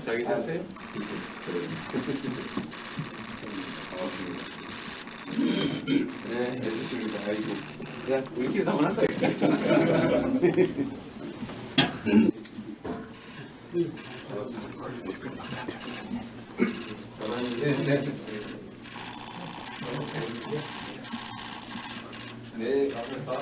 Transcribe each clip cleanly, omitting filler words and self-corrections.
자기 됐어요? 네, 해주십니다. 아이고, 그냥 우리끼리 나만 할 거야. 네, 감사합니다.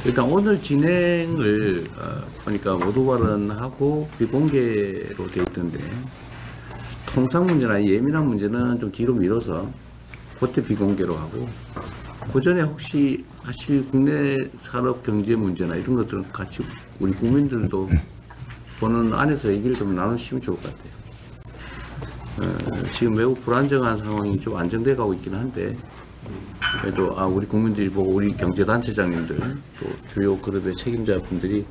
일단 오늘 진행을 보니까 모두 발언하고 비공개로 되어 있던데, 통상 문제나 예민한 문제는 좀 뒤로 미뤄서 그때 비공개로 하고, 그 전에 혹시 하실 국내 산업 경제 문제나 이런 것들은 같이 우리 국민들도 보는 안에서 얘기를 좀 나누시면 좋을 것 같아요. 지금 매우 불안정한 상황이 좀 안정돼 가고 있기는 한데, 그래도 우리 국민들이 보고 우리 경제단체장님들 또 주요 그룹의 책임자분들이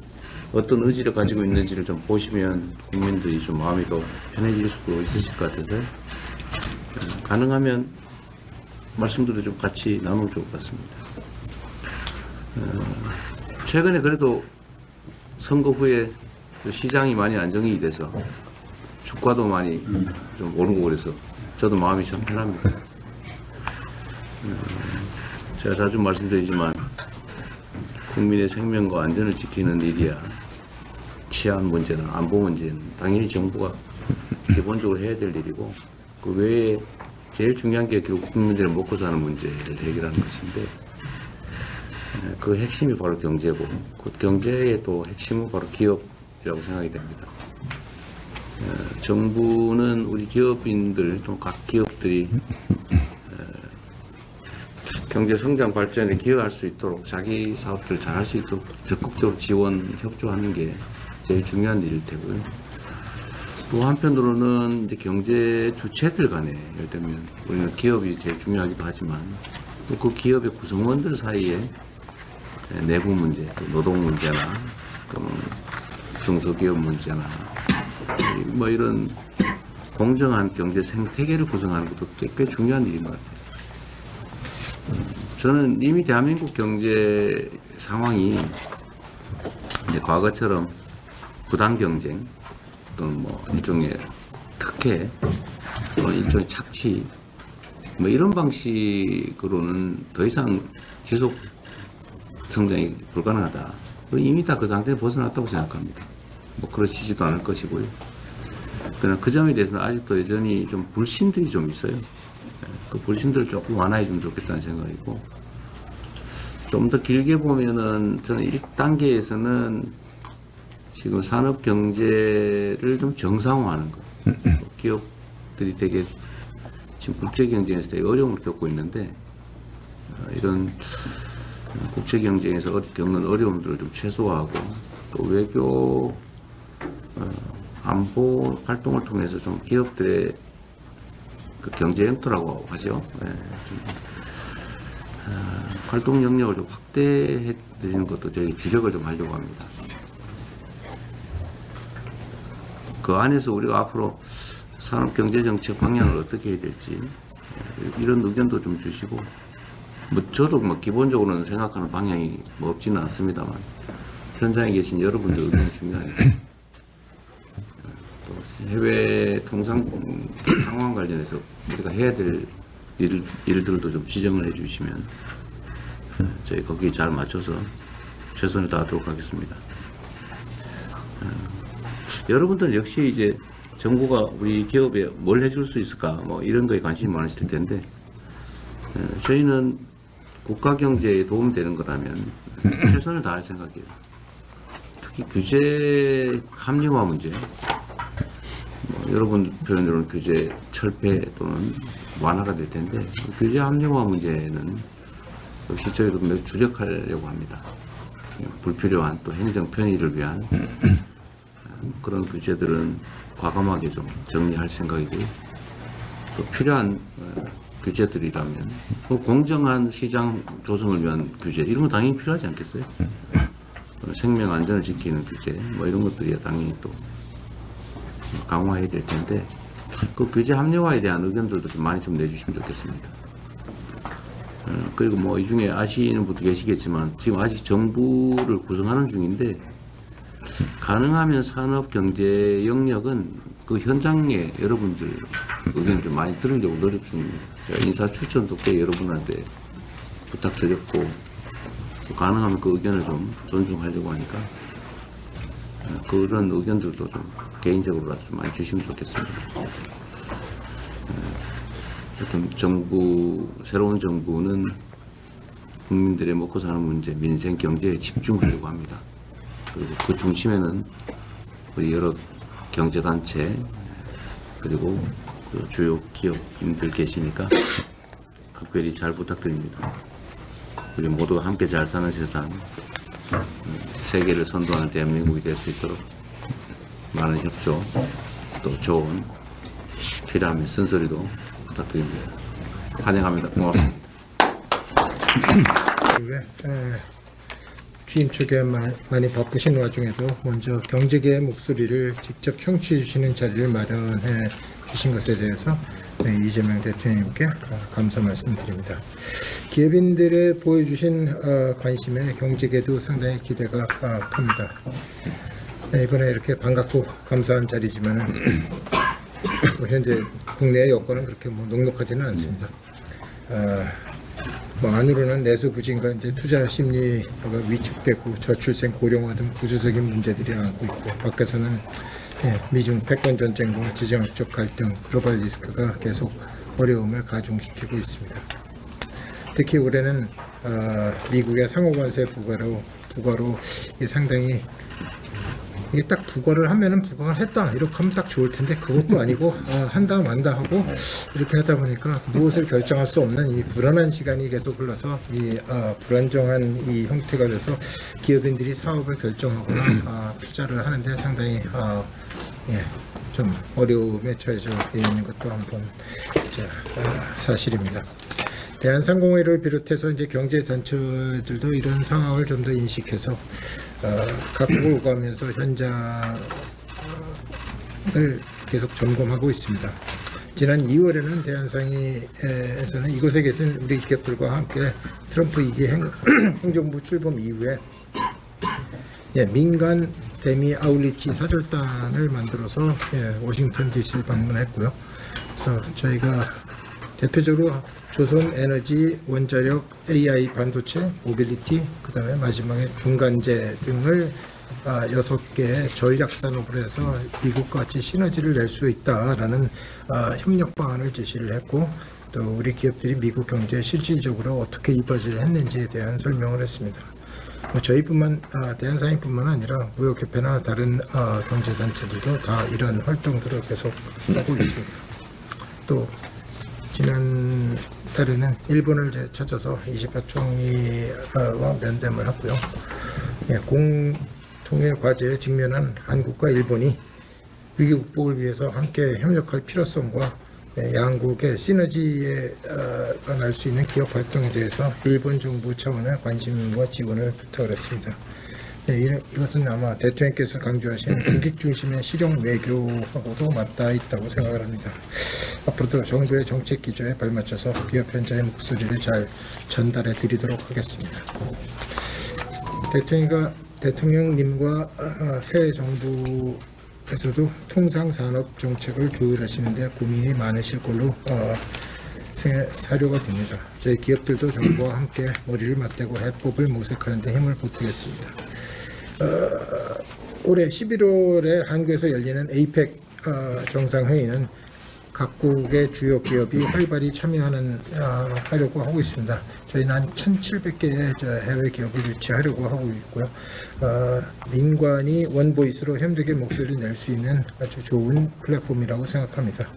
어떤 의지를 가지고 있는지를 좀 보시면 국민들이 좀 마음이 더 편해질 수도 있으실 것 같아서 가능하면 말씀들을 좀 같이 나누면 좋을 것 같습니다. 최근에 그래도 선거 후에 시장이 많이 안정이 돼서 주가도 많이 좀 오르고 그래서 저도 마음이 참 편합니다. 제가 자주 말씀드리지만 국민의 생명과 안전을 지키는 일이야 치안 문제나 안보 문제는 당연히 정부가 기본적으로 해야 될 일이고, 그 외에 제일 중요한 게 결국 국민들의 먹고 사는 문제를 해결하는 것인데, 그 핵심이 바로 경제고, 그 경제의 또 핵심은 바로 기업이라고 생각이 됩니다. 정부는 우리 기업인들 또 각 기업들이 경제 성장 발전에 기여할 수 있도록 자기 사업들을 잘 할 수 있도록 적극적으로 지원, 협조하는 게 제일 중요한 일일 테고요. 또 한편으로는 이제 경제 주체들 간에, 예를 들면 우리는 기업이 제일 중요하기도 하지만 또 그 기업의 구성원들 사이에 내부 문제, 또 노동 문제나 또는 중소기업 문제나 뭐 이런 공정한 경제 생태계를 구성하는 것도 꽤 중요한 일인 것 같아요. 저는 이미 대한민국 경제 상황이 이제 과거처럼 부당 경쟁 또는 뭐 일종의 특혜 또는 일종의 착취 뭐 이런 방식으로는 더 이상 지속 성장이 불가능하다. 이미 다 그 상태에 벗어났다고 생각합니다. 뭐 그러시지도 않을 것이고요. 그러나 그 점에 대해서는 아직도 여전히 좀 불신들이 좀 있어요. 그 불신들을 조금 완화해주면 좋겠다는 생각이고, 좀 더 길게 보면은 저는 1단계에서는 지금 산업 경제를 좀 정상화하는 거. 기업들이 되게 지금 국제 경쟁에서 되게 어려움을 겪고 있는데, 이런 국제 경쟁에서 겪는 어려움들을 좀 최소화하고, 또 외교 안보 활동을 통해서 좀 기업들의 그 경제 영토라고 하죠. 네, 활동 영역을 좀 확대해 드리는 것도 저희 주력을 좀 하려고 합니다. 그 안에서 우리가 앞으로 산업경제정책 방향을 어떻게 해야 될지 이런 의견도 좀 주시고, 뭐 저도 뭐 기본적으로는 생각하는 방향이 뭐 없지는 않습니다만 현장에 계신 여러분들 의견이 중요하니까 해외 통상 상황 관련해서 우리가 해야 될 일들도 좀 지정을 해주시면 저희 거기에 잘 맞춰서 최선을 다하도록 하겠습니다. 여러분들 역시 이제 정부가 우리 기업에 뭘 해줄 수 있을까 뭐 이런 거에 관심이 많으실 텐데, 저희는 국가 경제에 도움되는 거라면 최선을 다할 생각이에요. 특히 규제 합리화 문제, 뭐 여러분 표현으로는 규제 철폐 또는 완화가 될 텐데, 규제 합리화 문제는 역시 저희도 매우 주력하려고 합니다. 불필요한 또 행정 편의를 위한 그런 규제들은 과감하게 좀 정리할 생각이고요. 또 필요한 규제들이라면 그 공정한 시장 조성을 위한 규제 이런 거 당연히 필요하지 않겠어요? 생명 안전을 지키는 규제 뭐 이런 것들이 당연히 또 강화해야 될 텐데 그 규제 합리화에 대한 의견들도 좀 많이 좀 내주시면 좋겠습니다. 그리고 뭐 이 중에 아시는 분도 계시겠지만 지금 아직 정부를 구성하는 중인데 가능하면 산업 경제 영역은 그 현장에 여러분들 의견 좀 많이 들으려고 노력 중입니다. 제가 인사 추천도 꽤 여러분한테 부탁드렸고 가능하면 그 의견을 좀 존중하려고 하니까 그런 의견들도 좀 개인적으로라도 좀 많이 주시면 좋겠습니다. 하여튼 새로운 정부는 국민들의 먹고 사는 문제, 민생 경제에 집중하려고 합니다. 그리고 그 중심에는 우리 여러 경제단체 그리고 그 주요 기업인들 계시니까 각별히 잘 부탁드립니다. 우리 모두가 함께 잘 사는 세상, 세계를 선도하는 대한민국이 될 수 있도록 많은 협조, 또 조언, 필요하면 쓴소리도 부탁드립니다. 환영합니다. 고맙습니다. 취임 초기에 많이 바쁘신 와중에도 먼저 경제계의 목소리를 직접 청취해 주시는 자리를 마련해 주신 것에 대해서 이재명 대통령님께 감사 말씀드립니다. 기업인들의 보여주신 관심에 경제계도 상당히 기대가 큽니다. 이번에 이렇게 반갑고 감사한 자리지만 현재 국내 여건은 그렇게 녹록하지는 않습니다. 안으로는 내수 부진과 이제 투자 심리가 위축되고 저출생 고령화 등 구조적인 문제들이 남고 있고 밖에서는 미중 패권 전쟁과 지정학적 갈등, 글로벌 리스크가 계속 어려움을 가중시키고 있습니다. 특히 올해는 미국의 상호관세 부과로 이게 상당히 이게 딱 부과를 하면은 부과를 했다 이렇게 하면 딱 좋을 텐데 그것도 아니고 한다 만다 하고 이렇게 하다 보니까 무엇을 결정할 수 없는 이 불안한 시간이 계속 흘러서 이 불안정한 이 형태가 돼서 기업인들이 사업을 결정하거나 투자를 하는데 상당히 좀 어려움에 처해져 있는 것도 한번 사실입니다. 대한상공회를 비롯해서 이제 경제 단체들도 이런 상황을 좀 더 인식해서 각국을 오가면서 현장을 계속 점검하고 있습니다. 지난 2월에는 대한상의에서는 이곳에 계신 우리 기업들과 함께 트럼프 2기 행정부 출범 이후에 민간 대미 아울리치 사절단을 만들어서 워싱턴 DC를 방문했고요. 그래서 저희가 대표적으로 조선 에너지, 원자력, AI 반도체, 모빌리티, 그 다음에 마지막에 중간재 등을 6개의 전략 산업으로 해서 미국과 같이 시너지를 낼 수 있다라는 협력 방안을 제시를 했고 또 우리 기업들이 미국 경제에 실질적으로 어떻게 이바지를 했는지에 대한 설명을 했습니다. 저희뿐만 대한상의뿐만 아니라 무역협회나 다른 경제단체들도 다 이런 활동들을 계속 하고 있습니다. 또 지난 달에는 일본을 찾아서 이시카 총리와 면담을 했고요. 공통의 과제에 직면한 한국과 일본이 위기 극복을 위해서 함께 협력할 필요성과 양국의 시너지가 날 수 있는 기업 활동에 대해서 일본 정부 차원의 관심과 지원을 부탁을 했습니다. 이것은 아마 대통령께서 강조하신 국익 중심의 실용 외교하고도 맞닿아 있다고 생각을 합니다. 앞으로도 정부의 정책 기조에 발맞춰서 기업 현장의 목소리를 잘 전달해 드리도록 하겠습니다. 대통령님과 새 정부에서도 통상산업 정책을 조율하시는데 고민이 많으실 걸로 사료가 됩니다. 저희 기업들도 정부와 함께 머리를 맞대고 해법을 모색하는 데 힘을 보태겠습니다. 올해 11월에 한국에서 열리는 에이펙 정상회의는 각국의 주요 기업이 활발히 참여하려고 하고 있습니다. 저희는 한 1,700개의 해외 기업을 유치하려고 하고 있고요. 민관이 원보이스로 힘들게 목소리를 낼 수 있는 아주 좋은 플랫폼이라고 생각합니다.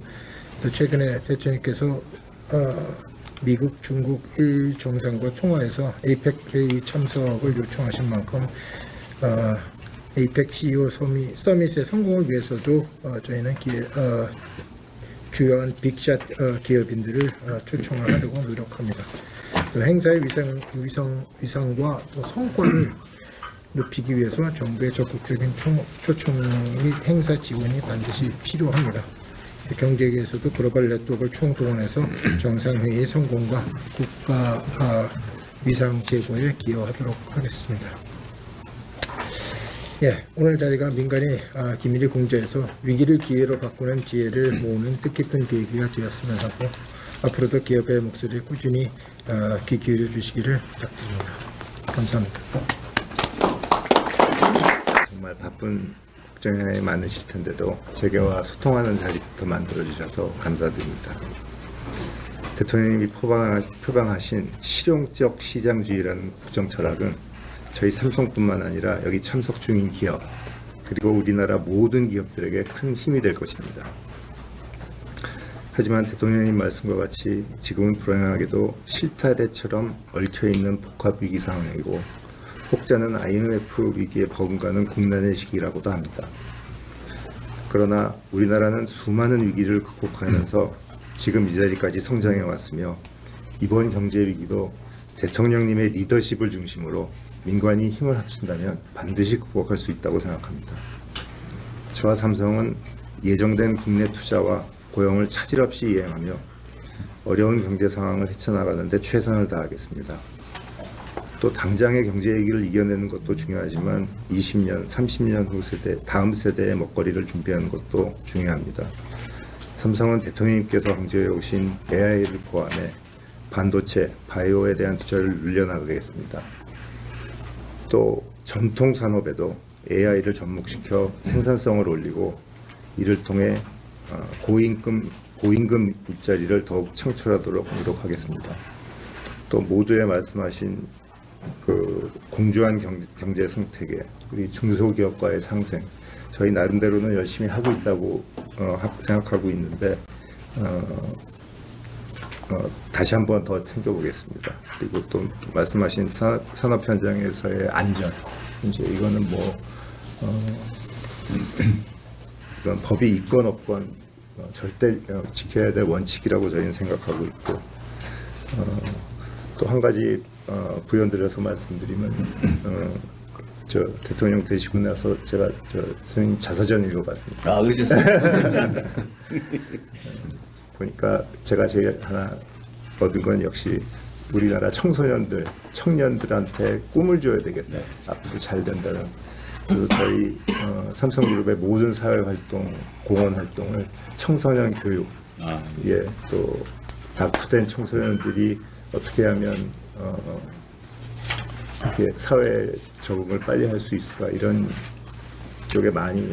또 최근에 대통령께서 미국, 중국, 일 정상과 통화해서 에이펙 회의 참석을 요청하신 만큼 에이펙 CEO 서밋의 성공을 위해서도 저희는 주요한 빅샷 기업인들을 초청을 하려고 노력합니다. 또 행사의 위상과 또 성과를 높이기 위해서 정부의 적극적인 초청 및 행사 지원이 반드시 필요합니다. 경제계에서도 글로벌 네트워크를 총동원해서 정상회의 성공과 국가 위상 제고에 기여하도록 하겠습니다. 예, 오늘 자리가 민간이 기밀을 공개해서 위기를 기회로 바꾸는 지혜를 모으는 뜻깊은 계기가 되었으면 하고 앞으로도 기업의 목소리에 꾸준히 귀 기울여 주시기를 부탁드립니다. 감사합니다. 정말 바쁜 국정에 많으실 텐데도 재계와 소통하는 자리부터 만들어주셔서 감사드립니다. 대통령님이 표방하신 실용적 시장주의라는 국정 철학은 저희 삼성뿐만 아니라 여기 참석 중인 기업 그리고 우리나라 모든 기업들에게 큰 힘이 될 것입니다. 하지만 대통령님 말씀과 같이 지금은 불행하게도 실타래처럼 얽혀있는 복합위기 상황이고 혹자는 IMF 위기에 버금가는 국난의 시기라고도 합니다. 그러나 우리나라는 수많은 위기를 극복하면서 지금 이 자리까지 성장해 왔으며 이번 경제 위기도 대통령님의 리더십을 중심으로 민관이 힘을 합친다면 반드시 극복할 수 있다고 생각합니다. 저와 삼성은 예정된 국내 투자와 고용을 차질 없이 이행하며 어려운 경제 상황을 헤쳐나가는 데 최선을 다하겠습니다. 또 당장의 경제 위기를 이겨내는 것도 중요하지만 20년, 30년 후 다음 세대의 먹거리를 준비하는 것도 중요합니다. 삼성은 대통령님께서 강조해 오신 AI를 포함해 반도체, 바이오에 대한 투자를 늘려나가겠습니다. 또 전통 산업에도 AI를 접목시켜 생산성을 올리고 이를 통해 고임금 일자리를 더욱 창출하도록 노력하겠습니다. 또 모두에 말씀하신 그 공정한 경제 생태계, 우리 중소기업과의 상생, 저희 나름대로는 열심히 하고 있다고 생각하고 있는데 다시 한번 더 챙겨보겠습니다. 그리고 또 말씀하신 산업 현장에서의 안전, 이제 이거는 이건 법이 있건 없건 절대 지켜야 될 원칙이라고 저희는 생각하고 있고 또 한 가지 부연드려서 말씀드리면 저 대통령 되시고 나서 제가 선생님 자서전 읽어봤습니다. 아, 그러셨어요? 보니까 제가 제일 하나 얻은 건 역시 우리나라 청년들한테 꿈을 줘야 되겠다. 네. 앞으로 잘 된다는. 그래서 저희 삼성그룹의 모든 사회활동, 공헌활동을 청소년 교육, 예, 또 낙후된 청소년들이 어떻게 하면 이렇게 사회 적응을 빨리 할 수 있을까 이런 쪽에 많이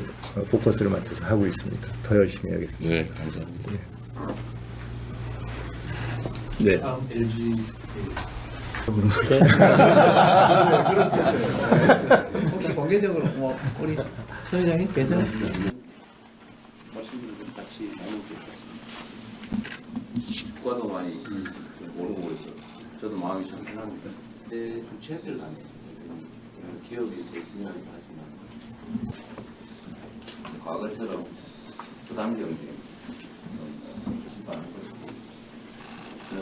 포커스를 맞춰서 하고 있습니다. 더 열심히 하겠습니다. 네, 감사합니다. 네. 다음 LG 혹시 공개적으로 우리 서 회장님 계세요? 말씀드린 것 같이 나누게 됐습니다. 주가도 많이 오르고 있어요. 저도 마음이 좀 편합니다. 근데 주체들 간에 기업이 제일 중요하긴 하지만 과거처럼 부담 경쟁 심판하는 것이고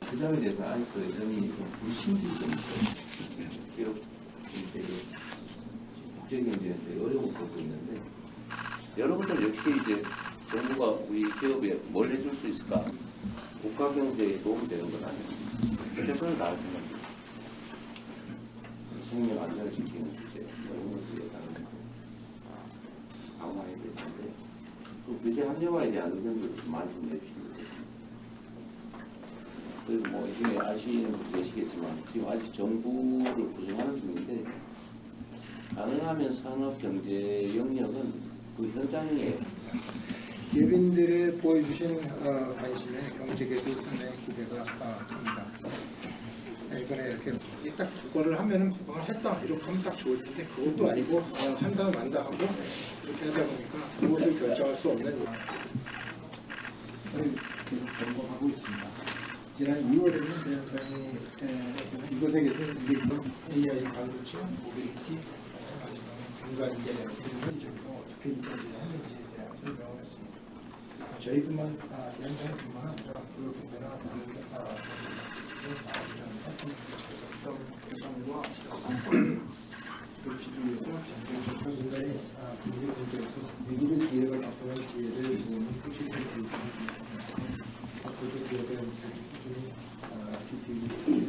그 점에 대해서 아직도 여전히 좀 불신들이 좀 있어요. 기업 국제 경제에 어려움을 겪고 있는데 여러분들 역시 이제 정부가 우리 기업에 뭘 해줄 수 있을까? 국가 경제에 도움이 되는 건 아니에요. 최선을 다할 생각입니다. 생명 안전을 지키는 주제, 이런 것들에 따른 강화해야 될 텐데 또 규제 합리화에 대한 의견들도 좀 많이 좀 내주시면 되겠습니다. 그래서 뭐 이 중에 아시는 분도 계시겠지만 지금 아직 정부를 구성하는 중인데 가능하면 산업 경제 영역은 그 현장에 기업인들의 보여주신 관심에 경제계도 상당히 기대가 됩니다. 이번에 이렇게 딱 부과를 하면은 부과를 했다 이렇게 하면 딱 좋을 텐데 그것도 아니고 한다 만다 하고 이렇게 하다 보니까 그것을 결정할 수 없는 계속 점검하고 있습니다. 지난 2월에는 대한상이 이곳에 계신 AI 반도체, 모빌리티, 민간 인재를 현실적으로 어떻게 이루어지냐 하는지에 대한 설명을 했습니다. 저희뿐만 연장뿐만 아니라 그 국내나 다른 개선과 그 기준에서 국가인간의 국내 공제에서 위기를 기회가 바꾸는 기회를 주는 핵심 기준이 있습니다. 앞으로도 기업의 기준이 기준이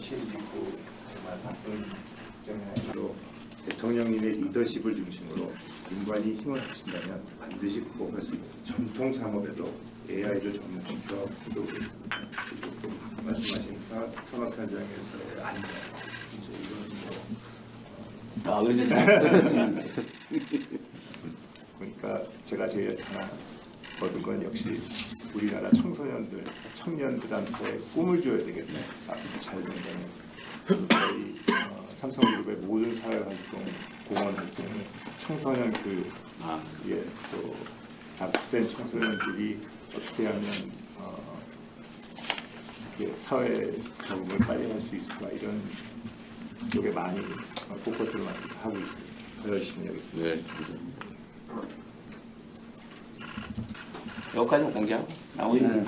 책임지고 정말 바쁜 정량으로 대통령님의 리더십을 중심으로 민관이 힘을 합친다면 반드시 극복할 수 있는 전통 산업에도 AI를 접목시켜 또 말씀하신 산업 현장에서의 안전 이제 이런 그러니까 제가 제일 하나 얻은 건 역시 우리나라 청년들한테 꿈을 줘야 되겠네. 앞으로 잘 된다면 저희 삼성그룹의 모든 사회활동, 공헌 활동은 청소년 교육에 또 답된 청소년들이 어떻게 하면 이렇게 사회 적응을 빨리 할 수 있을까 이런 쪽에 많이 포커스를 많이 하고 있습니다. 더 열심히 하겠습니다. 네, 감사합니다. 여기까지만 공개하고 나머지는